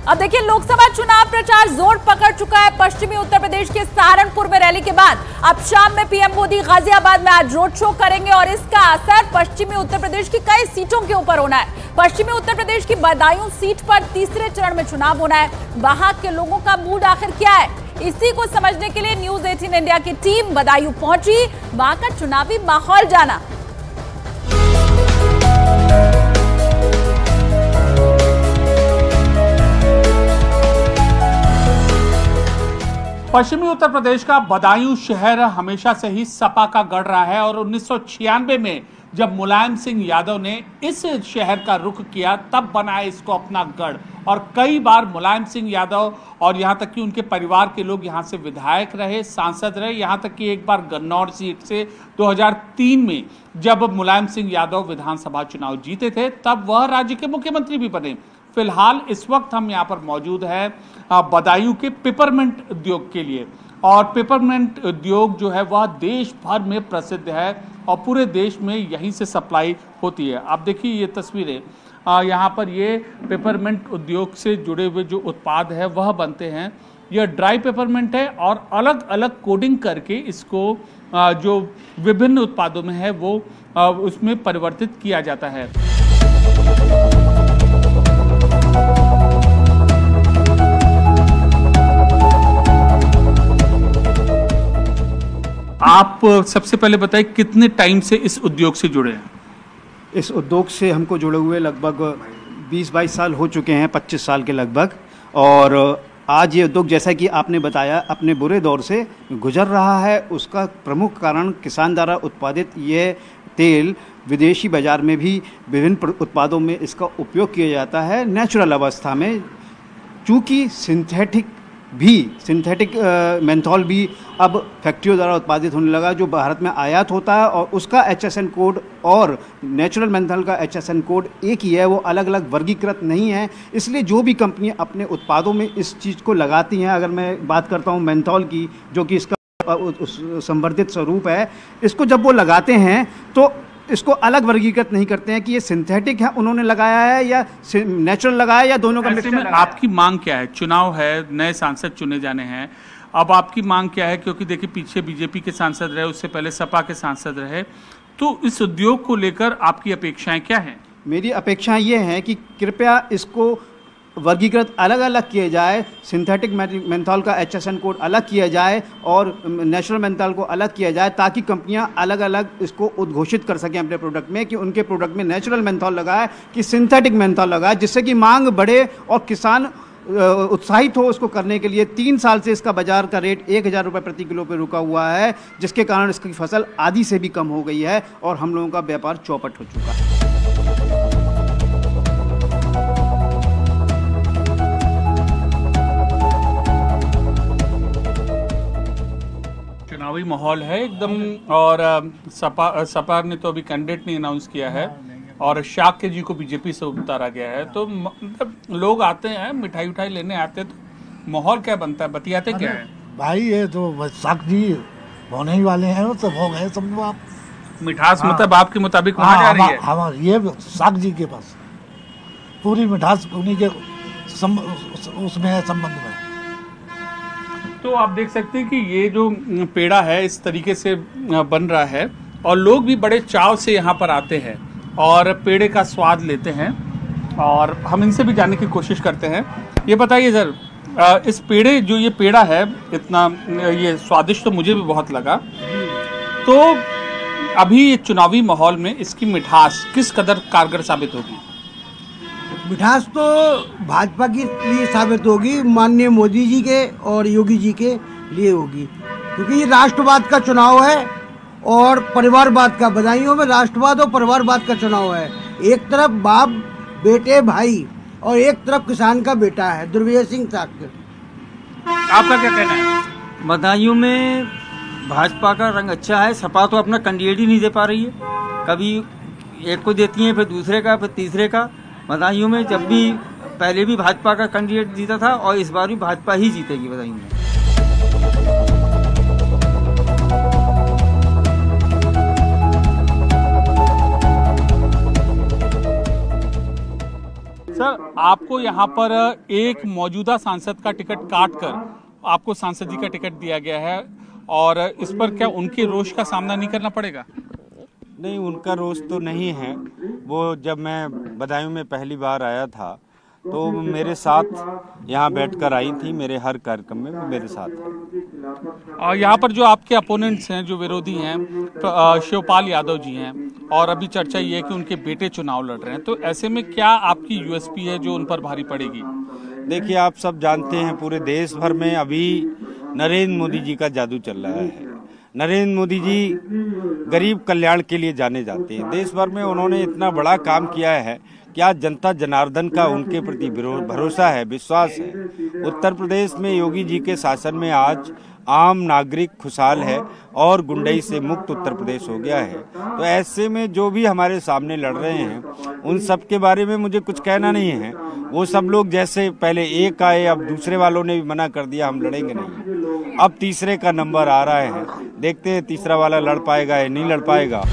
अब देखिए, लोकसभा चुनाव प्रचार जोर पकड़ चुका है। पश्चिमी उत्तर प्रदेश के सहारनपुर में रैली के बाद अब शाम में पीएम मोदी गाजियाबाद में आज रोड शो करेंगे और इसका असर पश्चिमी उत्तर प्रदेश की कई सीटों के ऊपर होना है। पश्चिमी उत्तर प्रदेश की बदायूं सीट पर तीसरे चरण में चुनाव होना है। वहां के लोगों का मूड आखिर क्या है, इसी को समझने के लिए न्यूज 18 इंडिया की टीम बदायूं पहुंची, वहां का चुनावी माहौल जाना। पश्चिमी उत्तर प्रदेश का बदायूं शहर हमेशा से ही सपा का गढ़ रहा है और 1996 में जब मुलायम सिंह यादव ने इस शहर का रुख किया तब बनाया इसको अपना गढ़। और कई बार मुलायम सिंह यादव और यहाँ तक कि उनके परिवार के लोग यहाँ से विधायक रहे, सांसद रहे। यहाँ तक कि एक बार गन्नौर सीट से 2003 में जब मुलायम सिंह यादव विधानसभा चुनाव जीते थे तब वह राज्य के मुख्यमंत्री भी बने। फिलहाल इस वक्त हम यहाँ पर मौजूद हैं बदायूं के पेपरमेंट उद्योग के लिए, और पेपरमेंट उद्योग जो है वह देश भर में प्रसिद्ध है और पूरे देश में यहीं से सप्लाई होती है। आप देखिए ये तस्वीरें, यहाँ पर ये पेपरमेंट उद्योग से जुड़े हुए जो उत्पाद है वह बनते हैं। यह ड्राई पेपरमेंट है और अलग अलग कोडिंग करके इसको जो विभिन्न उत्पादों में है वो उसमें परिवर्तित किया जाता है। आप सबसे पहले बताइए कितने टाइम से इस उद्योग से जुड़े हैं? इस उद्योग से हमको जुड़े हुए लगभग 20-22 साल हो चुके हैं, 25 साल के लगभग। और आज ये उद्योग जैसा कि आपने बताया अपने बुरे दौर से गुजर रहा है। उसका प्रमुख कारण किसान द्वारा उत्पादित यह तेल विदेशी बाजार में भी विभिन्न उत्पादों में इसका उपयोग किया जाता है नेचुरल अवस्था में। चूँकि सिंथेटिक मेंथॉल भी अब फैक्ट्रियों द्वारा उत्पादित होने लगा जो भारत में आयात होता है, और उसका HSN कोड और नेचुरल मेंथॉल का HSN कोड एक ही है, वो अलग अलग वर्गीकृत नहीं है। इसलिए जो भी कंपनियां अपने उत्पादों में इस चीज़ को लगाती हैं, अगर मैं बात करता हूं मेंथॉल की जो कि इसका संवर्धित स्वरूप है, इसको जब वो लगाते हैं तो इसको अलग वर्गीकृत नहीं करते हैं कि ये सिंथेटिक है उन्होंने लगाया है या नेचुरल लगाया या दोनों का मिक्सचर लगाया। आपकी मांग क्या है? चुनाव है, नए सांसद चुने जाने हैं, अब आपकी मांग क्या है? क्योंकि देखिए पीछे बीजेपी के सांसद रहे, उससे पहले सपा के सांसद रहे, तो इस उद्योग को लेकर आपकी अपेक्षाएं क्या हैं? मेरी अपेक्षाएं ये हैं कि कृपया इसको वर्गीकृत अलग अलग किए जाए, सिंथेटिक मेंथॉल का HSN कोड अलग किया जाए और नेचुरल मेंथॉल को अलग किया जाए, ताकि कंपनियां अलग अलग इसको उद्घोषित कर सकें अपने प्रोडक्ट में कि उनके प्रोडक्ट में नेचुरल मेंथॉल लगा है कि सिंथेटिक मेंथॉल लगा है, जिससे कि मांग बढ़े और किसान उत्साहित हो उसको करने के लिए। 3 साल से इसका बाजार का रेट 1000 रुपये प्रति किलो पे रुका हुआ है, जिसके कारण इसकी फसल आधी से भी कम हो गई है और हम लोगों का व्यापार चौपट हो चुका है। चुनावी माहौल है एकदम, और सपा ने तो अभी कैंडिडेट नहीं अनाउंस किया है और शाक्य जी को बीजेपी से उतारा गया है, तो मतलब लोग आते हैं मिठाई उठाई लेने आते हैं, तो माहौल क्या बनता है, बतियाते क्या है? भाई ये तो शाक्य जी होने ही वाले हैं, तो हो गए समझो आप। मिठास मतलब आपके मुताबिक वहाँ जा रही है? हमारे ये शाक्य जी के पास पूरी मिठास उन्हीं के उसमें है, संबंध में। तो आप देख सकते हैं कि ये जो पेड़ा है इस तरीके से बन रहा है और लोग भी बड़े चाव से यहाँ पर आते हैं और पेड़े का स्वाद लेते हैं, और हम इनसे भी जानने की कोशिश करते हैं। ये बताइए सर, इस पेड़े जो ये पेड़ा है इतना ये स्वादिष्ट तो मुझे भी बहुत लगा, तो अभी ये चुनावी माहौल में इसकी मिठास किस कदर कारगर साबित होगी? मिठास तो भाजपा के लिए साबित होगी, माननीय मोदी जी के और योगी जी के लिए होगी, क्योंकि ये राष्ट्रवाद का चुनाव है और परिवारवाद का। बदायूं में राष्ट्रवाद और परिवारवाद का चुनाव है। एक तरफ बाप बेटे भाई और एक तरफ किसान का बेटा है दुर्विजय सिंह शाक्य। आपका क्या कहना है? बदायूं में भाजपा का रंग अच्छा है। सपा तो अपना कैंडिडेट ही नहीं दे पा रही है, कभी एक को देती है फिर दूसरे का फिर तीसरे का। बदायूं में जब भी पहले भी भाजपा का कैंडिडेट जीता था और इस बार भी भाजपा ही जीतेगी बदायूं में। सर, आपको यहाँ पर एक मौजूदा सांसद का टिकट काटकर आपको सांसद जी का टिकट दिया गया है और इस पर क्या उनके रोष का सामना नहीं करना पड़ेगा? नहीं, उनका रोष तो नहीं है। वो जब मैं बदायूं में पहली बार आया था तो मेरे साथ यहाँ बैठकर आई थी, मेरे हर कार्यक्रम में वो मेरे साथ है। और यहाँ पर जो आपके अपोनेंट्स हैं, जो विरोधी हैं, शिवपाल यादव जी हैं और अभी चर्चा ये है कि उनके बेटे चुनाव लड़ रहे हैं, तो ऐसे में क्या आपकी यूएसपी है जो उन पर भारी पड़ेगी? देखिए, आप सब जानते हैं पूरे देश भर में अभी नरेंद्र मोदी जी का जादू चल रहा है। नरेंद्र मोदी जी गरीब कल्याण के लिए जाने जाते हैं। देश भर में उन्होंने इतना बड़ा काम किया है कि आज जनता जनार्दन का उनके प्रति भरोसा है, विश्वास है। उत्तर प्रदेश में योगी जी के शासन में आज आम नागरिक खुशहाल है और गुंडई से मुक्त उत्तर प्रदेश हो गया है। तो ऐसे में जो भी हमारे सामने लड़ रहे हैं उन सब के बारे में मुझे कुछ कहना नहीं है। वो सब लोग जैसे पहले एक आए, अब दूसरे वालों ने भी मना कर दिया हम लड़ेंगे नहीं, अब तीसरे का नंबर आ रहा है। देखते हैं तीसरा वाला लड़ पाएगा या नहीं लड़ पाएगा।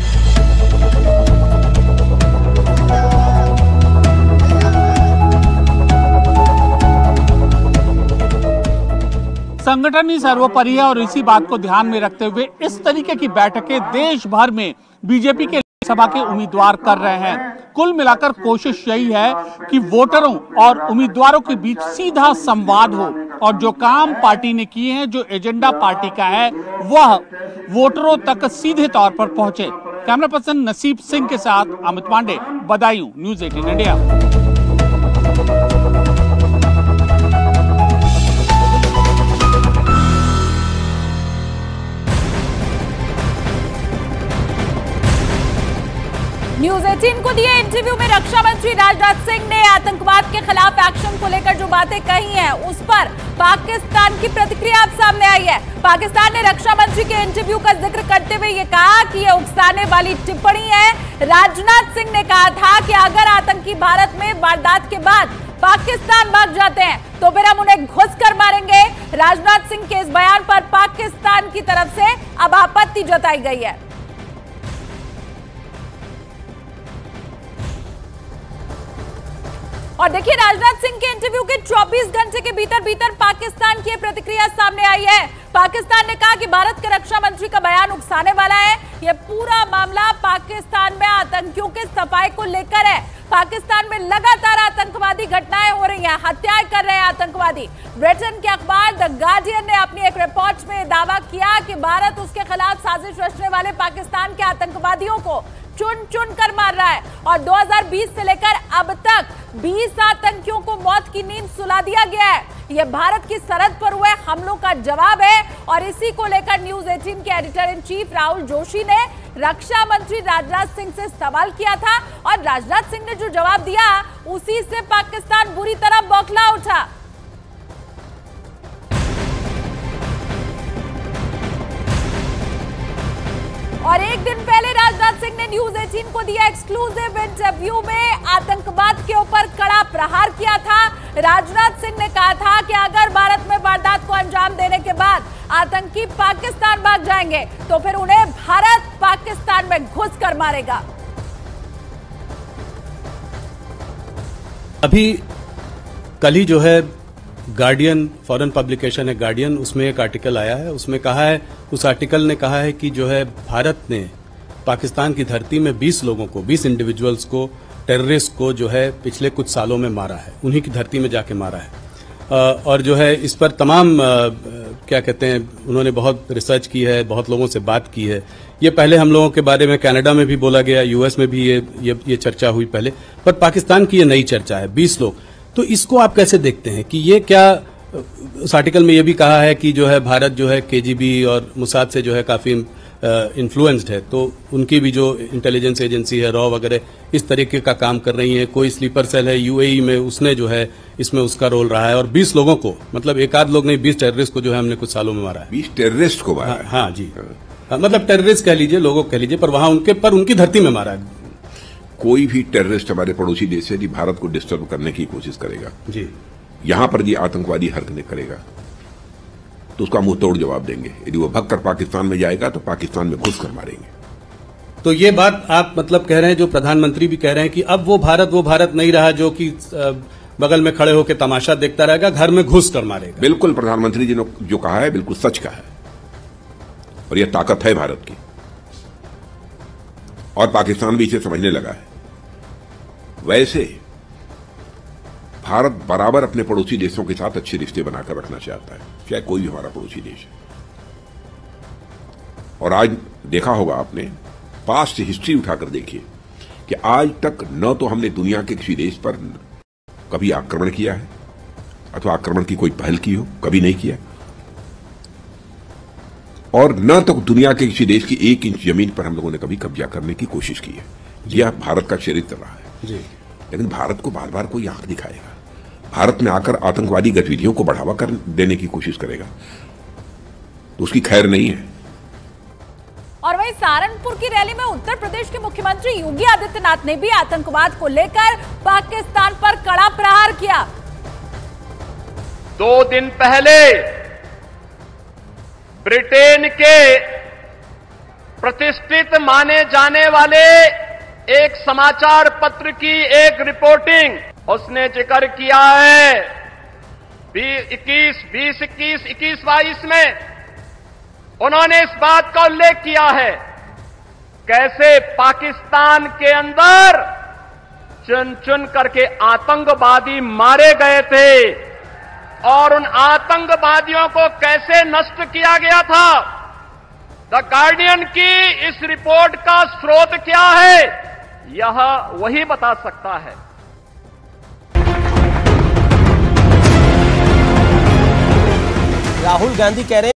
संगठन ही सर्वोपरि है और इसी बात को ध्यान में रखते हुए इस तरीके की बैठकें देश भर में बीजेपी के लोकसभा के उम्मीदवार कर रहे हैं। कुल मिलाकर कोशिश यही है कि वोटरों और उम्मीदवारों के बीच सीधा संवाद हो और जो काम पार्टी ने किए हैं, जो एजेंडा पार्टी का है, वह वोटरों तक सीधे तौर पर पहुंचे। कैमरा पर्सन नसीब सिंह के साथ Amit Pandey, Budaun, news 18 India. News 18 को दिए इंटरव्यू में रक्षा मंत्री राजनाथ सिंह ने आतंकवाद के खिलाफ एक्शन को लेकर जो बातें कही हैं, उस पर पाकिस्तान की प्रतिक्रिया अब सामने आई है। पाकिस्तान ने रक्षा मंत्री के इंटरव्यू का जिक्र करते हुए ये कहा कि ये उकसाने वाली टिप्पणी है। राजनाथ सिंह ने कहा था कि अगर आतंकी भारत में वारदात के बाद पाकिस्तान भाग जाते हैं तो फिर हम उन्हें घुस कर मारेंगे। राजनाथ सिंह के इस बयान पर पाकिस्तान की तरफ से अब आपत्ति जताई गई है। और देखिए, राजनाथ सिंह के इंटरव्यू के 24 घंटे के भीतर पाकिस्तान की प्रतिक्रिया सामने आई है। पाकिस्तान ने कहा कि भारत के रक्षा मंत्री का बयान उकसाने वाला है। यह पूरा मामला पाकिस्तान में आतंकियों के सफाई को लेकर है। पाकिस्तान में लगातार आतंकवादी घटनाएं हो रही हैं, हत्याएं कर रहे हैं आतंकवादी। ब्रिटेन के अखबार द गार्डियन ने अपनी एक रिपोर्ट में दावा किया कि भारत उसके खिलाफ साजिश रचने वाले पाकिस्तान के आतंकवादियों को चुन चुन कर मार रहा है और 2020 से लेकर अब तक 20 आतंकियों को मौत की नींद सुला दिया गया है। यह भारत की सरहद पर हुए हमलों का जवाब है और इसी को लेकर न्यूज़ 18 के editor in chief Rahul Joshi ने रक्षा मंत्री राजनाथ सिंह से सवाल किया था और राजनाथ सिंह ने जो जवाब दिया उसी से पाकिस्तान बुरी तरह बौखला उठा। और एक दिन पहले राजनाथ सिंह ने न्यूज़ 18 को दिया एक्सक्लूसिव इंटरव्यू में आतंकवाद के ऊपर कड़ा प्रहार किया था। राजनाथ सिंह ने कहा था कि अगर भारत में वारदात को अंजाम देने के बाद आतंकी पाकिस्तान भाग जाएंगे तो फिर उन्हें भारत पाकिस्तान में घुस कर मारेगा। अभी कल ही जो है गार्डियन, फॉरेन पब्लिकेशन है गार्डियन, उसमें एक आर्टिकल आया है। उसमें कहा है, उस आर्टिकल ने कहा है कि जो है भारत ने पाकिस्तान की धरती में 20 लोगों को, 20 इंडिविजुअल्स को, टेररिस्ट को जो है पिछले कुछ सालों में मारा है, उन्हीं की धरती में जाके मारा है। और जो है इस पर तमाम क्या कहते हैं, उन्होंने बहुत रिसर्च की है, बहुत लोगों से बात की है। ये पहले हम लोगों के बारे में कनाडा में भी बोला गया, यूएस में भी ये चर्चा हुई पहले, पर पाकिस्तान की ये नई चर्चा है, 20 लोग। तो इसको आप कैसे देखते हैं कि ये क्या, उस आर्टिकल में ये भी कहा है कि जो है भारत जो है केजीबी और मुसाद से जो है काफी इन्फ्लुएंस्ड है, तो उनकी भी जो इंटेलिजेंस एजेंसी है, रॉ वगैरह, इस तरीके का काम कर रही है। कोई स्लीपर सेल है यूएई में, उसने जो है इसमें उसका रोल रहा है। और 20 लोगों को, मतलब एक आध लोग नहीं, 20 टेररिस्ट को जो है हमने कुछ सालों में मारा है। 20 टेररिस्ट को मारा? हाँ जी, मतलब टेररिस्ट कह लीजिए, लोगों कह लीजिए, पर वहां उनकी धरती में मारा है। कोई भी टेररिस्ट हमारे पड़ोसी देश से भारत को डिस्टर्ब करने की कोशिश करेगा जी, यहां पर ये आतंकवादी हरकतें करेगा तो उसका मुंह तोड़ जवाब देंगे। यदि वो भगकर पाकिस्तान में जाएगा तो पाकिस्तान में घुस कर मारेंगे। तो ये बात आप मतलब कह रहे हैं, जो प्रधानमंत्री भी कह रहे हैं कि अब वो भारत नहीं रहा जो कि बगल में खड़े होकर तमाशा देखता रहेगा, घर में घुस कर मारेगा। बिल्कुल, प्रधानमंत्री जी ने जो कहा है बिल्कुल सच कहा है, और यह ताकत है भारत की, और पाकिस्तान भी इसे समझने लगा है। वैसे भारत बराबर अपने पड़ोसी देशों के साथ अच्छे रिश्ते बनाकर रखना चाहता है, चाहे कोई भी हमारा पड़ोसी देश है। और आज देखा होगा आपने, पास्ट हिस्ट्री उठाकर देखिए कि आज तक न तो हमने दुनिया के किसी देश पर कभी आक्रमण किया है, अथवा आक्रमण की कोई पहल की हो, कभी नहीं किया, और न तो दुनिया के किसी देश की 1 इंच जमीन पर हम लोगों ने कभी कब्जा करने की कोशिश की है। यह भारत का चरित्र रहा है जी। लेकिन भारत को बार बार कोई आंख दिखाएगा, भारत में आकर आतंकवादी गतिविधियों को बढ़ावा कर देने की कोशिश करेगा, तो उसकी खैर नहीं है। और वहीं सहारनपुर की रैली में उत्तर प्रदेश के मुख्यमंत्री योगी आदित्यनाथ ने भी आतंकवाद को लेकर पाकिस्तान पर कड़ा प्रहार किया। 2 दिन पहले ब्रिटेन के प्रतिष्ठित माने जाने वाले एक समाचार पत्र की एक रिपोर्टिंग, उसने जिक्र किया है 2021-22 में उन्होंने इस बात का उल्लेख किया है कैसे पाकिस्तान के अंदर चुन चुन करके आतंकवादी मारे गए थे और उन आतंकवादियों को कैसे नष्ट किया गया था। द गार्डियन की इस रिपोर्ट का स्रोत क्या है, यह वही बता सकता है। राहुल गांधी कह रहे हैं